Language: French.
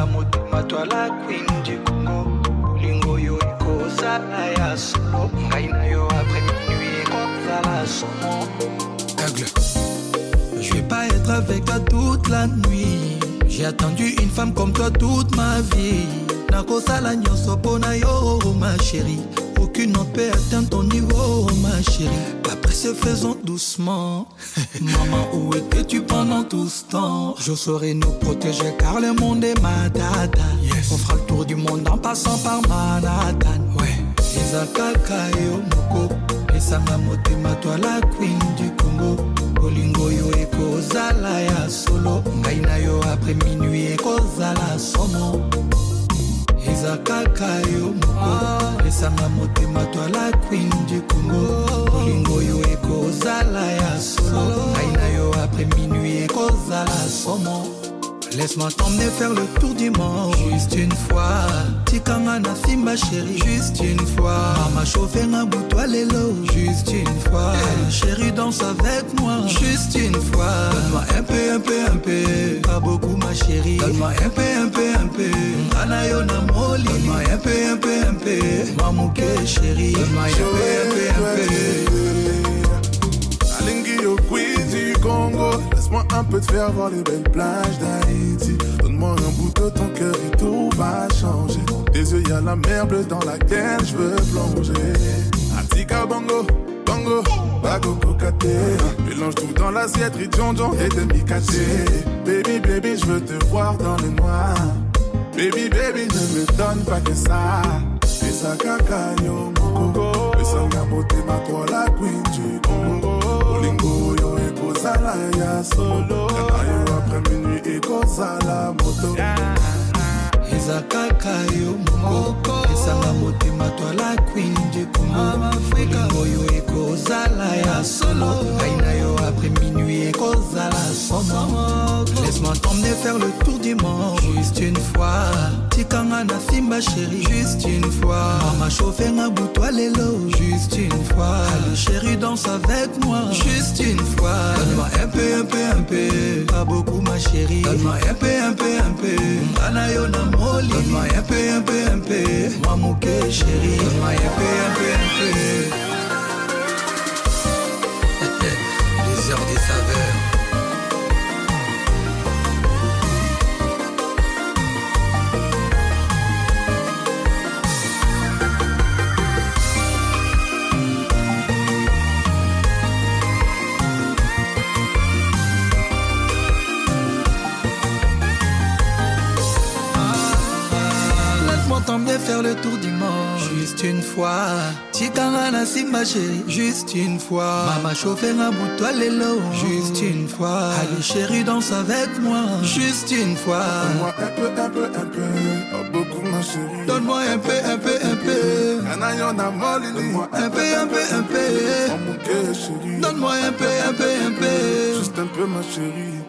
Esanga motema toi la queen du Congo. Bolingo yo ekozala ya solo. Ngai na yo après minuit ekozala somo. Aigle. Je vais pas être avec toi toute la nuit. J'ai attendu une femme comme toi toute ma vie. Nakosala nyonso pona yo ma chérie. Aucune ne peut atteindre ton niveau ma chérie. Après se faisons doucement. Maman, où étais-tu pendant tout ce temps? Je saurais nous protéger car le monde est ma dada. Yes. On fera le tour du monde en passant par Manhattan. Ouais. Ezakaka yo moko. Esanga motema toi la queen du Congo. Bolingo yo ekozala ya solo. Ngai na yo après minuit ekozala somo. Ezakaka yo moko. Esanga motema toi la queen du Congo. Bolingo yo ekozala ya solo. Ngai na yo après minuit ekozala somo. Laisse-moi t'emmener faire le tour du monde. Juste une fois. Tikanga na simba chérie. Juste une fois. Mama chauffé na boutoir lelo. Juste une fois. Chérie danse avec moi. Juste une fois. Donne-moi un peu. Pas beaucoup ma chérie. Donne-moi un peu. Ngana yo na moli. Donne-moi un peu. Mamouke chérie. Donne-moi un peu. Alingi yo queen du Congo. Laisse-moi un peu te faire voir les belles plages d'Haïti. Donne-moi un bout de ton cœur et tout va changer. Tes yeux y'a la mer bleue dans laquelle je veux plonger. Atika bongo, bongo, bago kokate. Mélange tout dans l'assiette, ridjonjon et demi-caté. Baby, je veux te voir dans le noir. Baby, ne me donne pas que ça. Et ça kaka yo moko. Et ça nga motema toi la queen du Congo. Bolingo yo ekozala ya solo. Kana yo après minuit ekozala moto. Ezakaka yo moko. Esanga motema toi la queen du Congo. Bolingo yo ekozala ya solo. Ngai na yo après minuit ekozala somo. Laisse-moi t'emmener faire le tour du monde. Juste une fois. Tikanga na simba chérie. Juste une fois. Mama chauffé na boutoir lelo. Juste une fois. Allez chérie danse avec moi. Juste une fois. Donne-moi un peu. Pas beaucoup ma chérie. Donne-moi un peu. Ngana yo na moli. Donne-moi un peu. Mamouke chérie. Donne-moi un peu. Les heures des saveurs. T'emmener faire le tour du monde. Juste une fois. Tikanga na simba chérie. Juste une fois. Mama chauffé na boutoir lelo. Juste une fois. Allez chérie danse avec moi. Juste une fois. Donne-moi un peu. Pas beaucoup ma chérie. Donne-moi un peu. Kana yo na moli. Donne-moi un peu. Mamouke chérie. Donne-moi un peu. Juste un peu ma chérie.